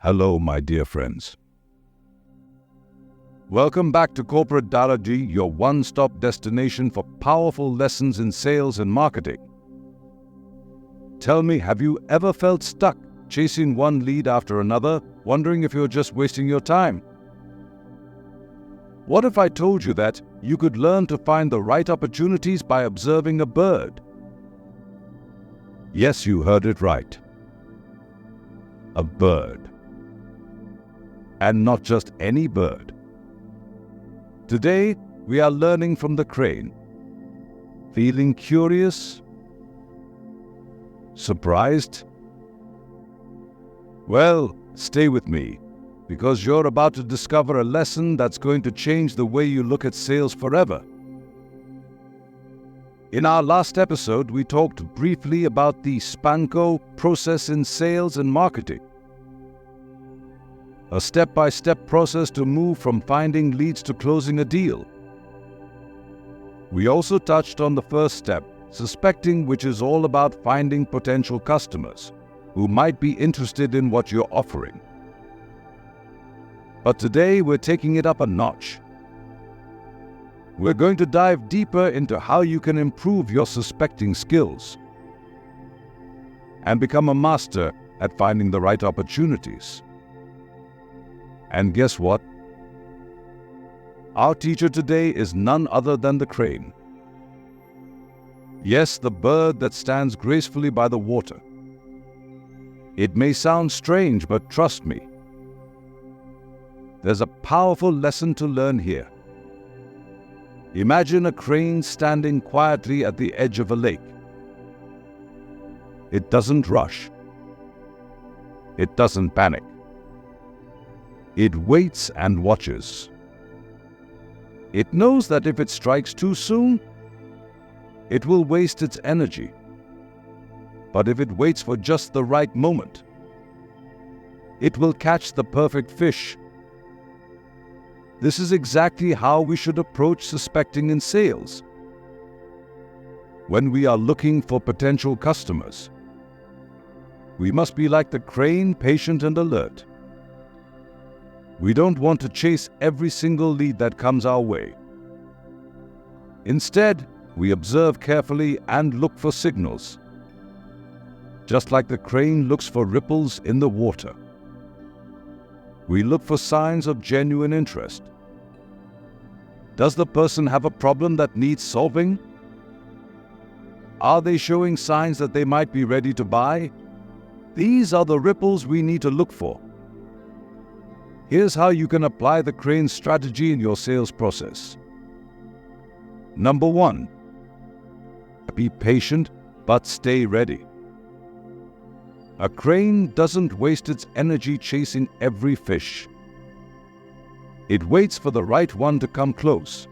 Hello, my dear friends. Welcome back to Corporate Dialogy, your one-stop destination for powerful lessons in sales and marketing. Tell me, have you ever felt stuck chasing one lead after another, wondering if you're just wasting your time? What if I told you that you could learn to find the right opportunities by observing a bird? Yes, you heard it right. A bird. And not just any bird. Today, we are learning from the crane. Feeling curious? Surprised? Well, stay with me, because you're about to discover a lesson that's going to change the way you look at sales forever. In our last episode, we talked briefly about the SPANCO process in sales and marketing. A step-by-step process to move from finding leads to closing a deal. We also touched on the first step, suspecting, which is all about finding potential customers who might be interested in what you're offering. But today we're taking it up a notch. We're going to dive deeper into how you can improve your suspecting skills and become a master at finding the right opportunities. And guess what? Our teacher today is none other than the crane. Yes, the bird that stands gracefully by the water. It may sound strange, but trust me, there's a powerful lesson to learn here. Imagine a crane standing quietly at the edge of a lake. It doesn't rush. It doesn't panic. It waits and watches. It knows that if it strikes too soon, it will waste its energy. But if it waits for just the right moment, it will catch the perfect fish. This is exactly how we should approach suspecting in sales. When we are looking for potential customers, we must be like the crane, patient and alert. We don't want to chase every single lead that comes our way. Instead, we observe carefully and look for signals. Just like the crane looks for ripples in the water. We look for signs of genuine interest. Does the person have a problem that needs solving? Are they showing signs that they might be ready to buy? These are the ripples we need to look for. Here's how you can apply the crane strategy in your sales process. Number 1, be patient but stay ready. A crane doesn't waste its energy chasing every fish. It waits for the right one to come close.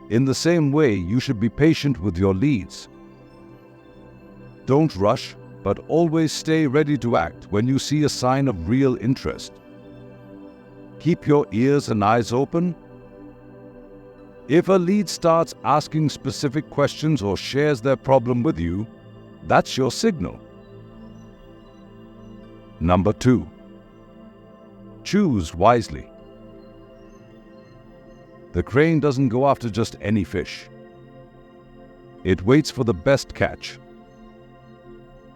In the same way, you should be patient with your leads. Don't rush, but always stay ready to act when you see a sign of real interest. Keep your ears and eyes open. If a lead starts asking specific questions or shares their problem with you, that's your signal. Number 2, choose wisely. The crane doesn't go after just any fish. It waits for the best catch.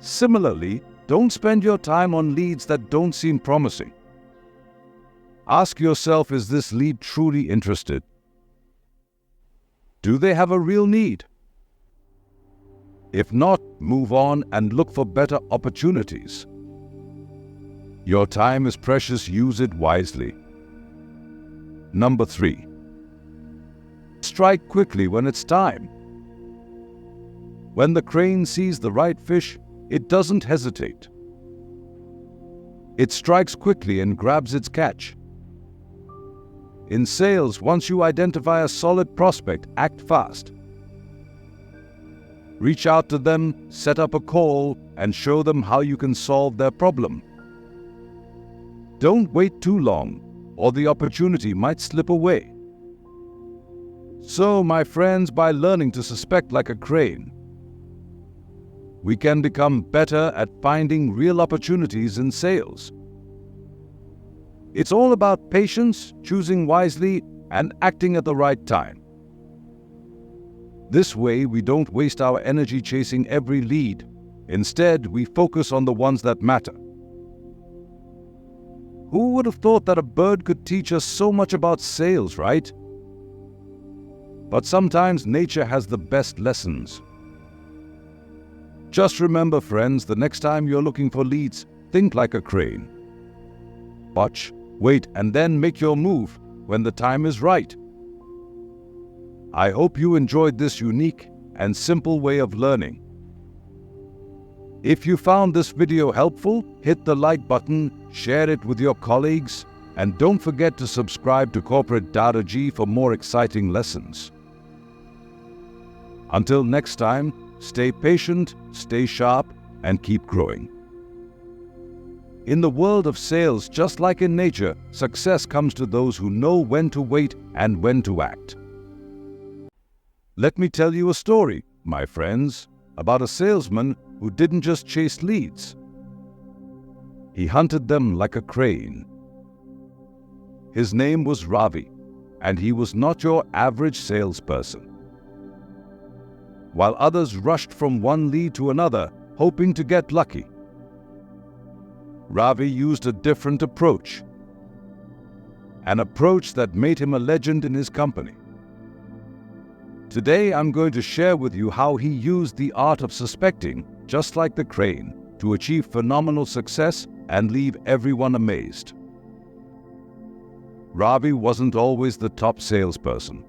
Similarly, don't spend your time on leads that don't seem promising. Ask yourself, is this lead truly interested? Do they have a real need? If not, move on and look for better opportunities. Your time is precious, use it wisely. Number 3, strike quickly when it's time. When the crane sees the right fish, it doesn't hesitate. It strikes quickly and grabs its catch. In sales, once you identify a solid prospect, act fast. Reach out to them, set up a call, and show them how you can solve their problem. Don't wait too long, or the opportunity might slip away. So, my friends, by learning to suspect like a crane, we can become better at finding real opportunities in sales. It's all about patience, choosing wisely, and acting at the right time. This way, we don't waste our energy chasing every lead. Instead, we focus on the ones that matter. Who would have thought that a bird could teach us so much about sales, right? But sometimes nature has the best lessons. Just remember, friends, the next time you're looking for leads, think like a crane. Watch, wait, and then make your move when the time is right. I hope you enjoyed this unique and simple way of learning. If you found this video helpful, hit the like button, share it with your colleagues, and don't forget to subscribe to Corporate Data G for more exciting lessons. Until next time, stay patient, stay sharp, and keep growing. In the world of sales, just like in nature, success comes to those who know when to wait and when to act. Let me tell you a story, my friends, about a salesman who didn't just chase leads. He hunted them like a crane. His name was Ravi, and he was not your average salesperson. While others rushed from one lead to another, hoping to get lucky, Ravi used a different approach, an approach that made him a legend in his company. Today, I'm going to share with you how he used the art of suspecting, just like the crane, to achieve phenomenal success and leave everyone amazed. Ravi wasn't always the top salesperson.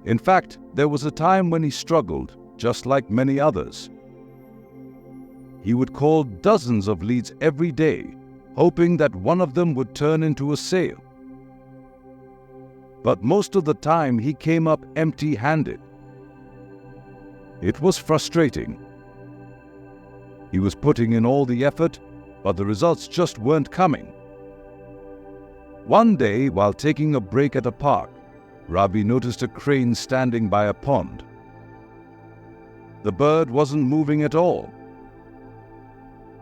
In fact, there was a time when he struggled, just like many others. He would call dozens of leads every day, hoping that one of them would turn into a sale. But most of the time, he came up empty-handed. It was frustrating. He was putting in all the effort, but the results just weren't coming. One day, while taking a break at a park, Ravi noticed a crane standing by a pond. The bird wasn't moving at all.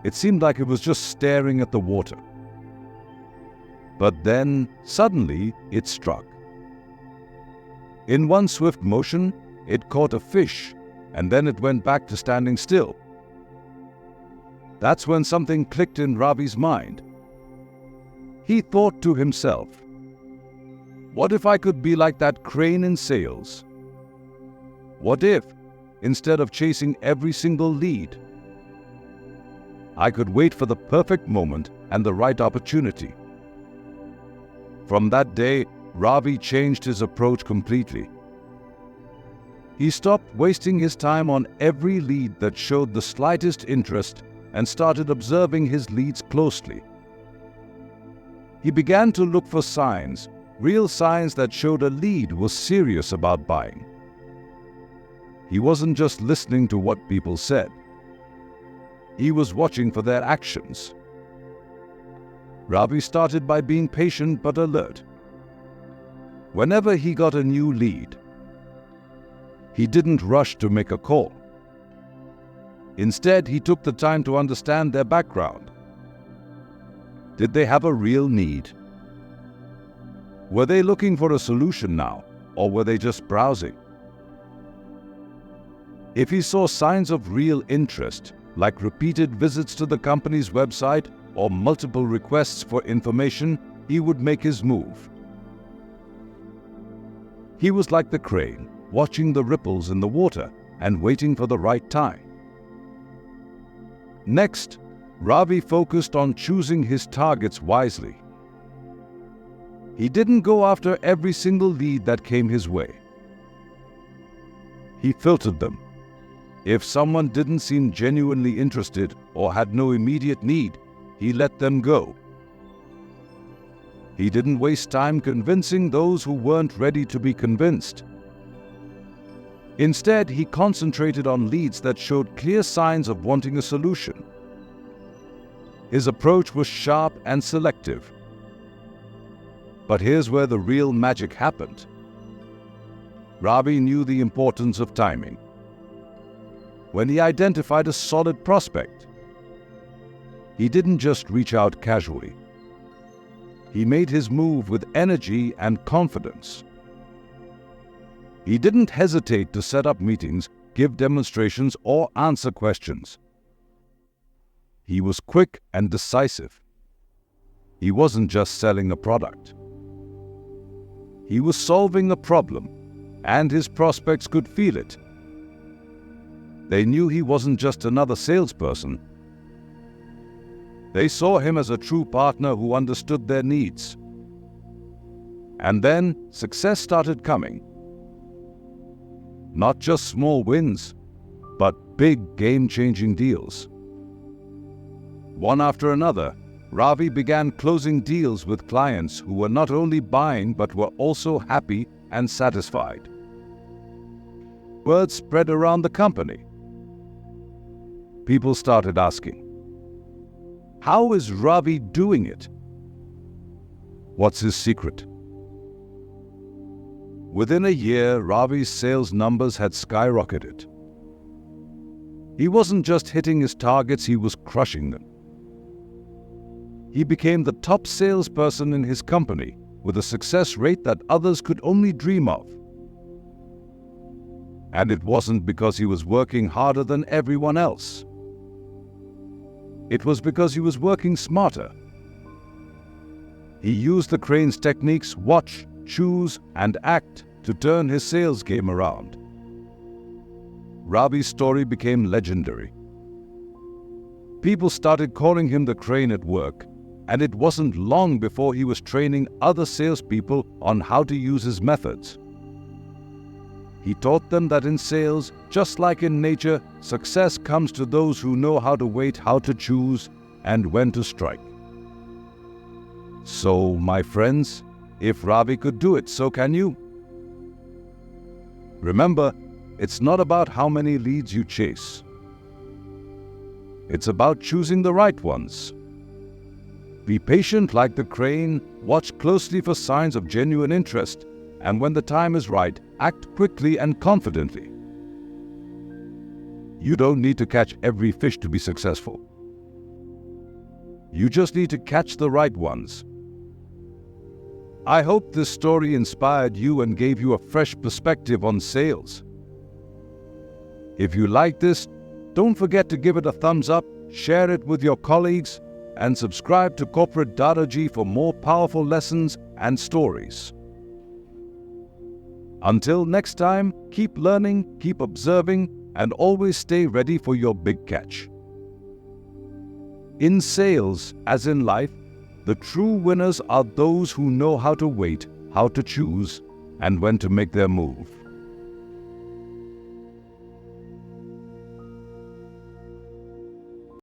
It seemed like it was just staring at the water. But then, suddenly, it struck. In one swift motion, it caught a fish, and then it went back to standing still. That's when something clicked in Ravi's mind. He thought to himself, what if I could be like that crane in sales? What if, instead of chasing every single lead, I could wait for the perfect moment and the right opportunity? From that day, Ravi changed his approach completely. He stopped wasting his time on every lead that showed the slightest interest and started observing his leads closely. He began to look for signs, real signs that showed a lead was serious about buying. He wasn't just listening to what people said. He was watching for their actions. Ravi started by being patient but alert. Whenever he got a new lead, he didn't rush to make a call. Instead, he took the time to understand their background. Did they have a real need? Were they looking for a solution now, or were they just browsing? If he saw signs of real interest, like repeated visits to the company's website or multiple requests for information, he would make his move. He was like the crane, watching the ripples in the water and waiting for the right time. Next, Ravi focused on choosing his targets wisely. He didn't go after every single lead that came his way. He filtered them. If someone didn't seem genuinely interested or had no immediate need, he let them go. He didn't waste time convincing those who weren't ready to be convinced. Instead, he concentrated on leads that showed clear signs of wanting a solution. His approach was sharp and selective. But here's where the real magic happened. Ravi knew the importance of timing. when he identified a solid prospect. He didn't just reach out casually. He made his move with energy and confidence. He didn't hesitate to set up meetings, give demonstrations, or answer questions. He was quick and decisive. He wasn't just selling a product. He was solving a problem, and his prospects could feel it. They knew he wasn't just another salesperson. They saw him as a true partner who understood their needs. And then success started coming. Not just small wins, but big game-changing deals. One after another, Ravi began closing deals with clients who were not only buying but were also happy and satisfied. Word spread around the company. People started asking, "How is Ravi doing it? What's his secret?" Within a year, Ravi's sales numbers had skyrocketed. He wasn't just hitting his targets, he was crushing them. He became the top salesperson in his company with a success rate that others could only dream of. And it wasn't because he was working harder than everyone else. It was because he was working smarter. He used the Crane's techniques, watch, choose, and act to turn his sales game around. Ravi's story became legendary. People started calling him the Crane at work, and it wasn't long before he was training other salespeople on how to use his methods. He taught them that in sales, just like in nature, success comes to those who know how to wait, how to choose, and when to strike. So, my friends, if Ravi could do it, so can you. Remember, it's not about how many leads you chase. It's about choosing the right ones. Be patient like the Crane, watch closely for signs of genuine interest, and when the time is right, act quickly and confidently. You don't need to catch every fish to be successful. You just need to catch the right ones. I hope this story inspired you and gave you a fresh perspective on sales. If you like this, don't forget to give it a thumbs up, share it with your colleagues, and subscribe to Corporate Dadaji for more powerful lessons and stories. Until next time, keep learning, keep observing, and always stay ready for your big catch. In sales, as in life, the true winners are those who know how to wait, how to choose, and when to make their move.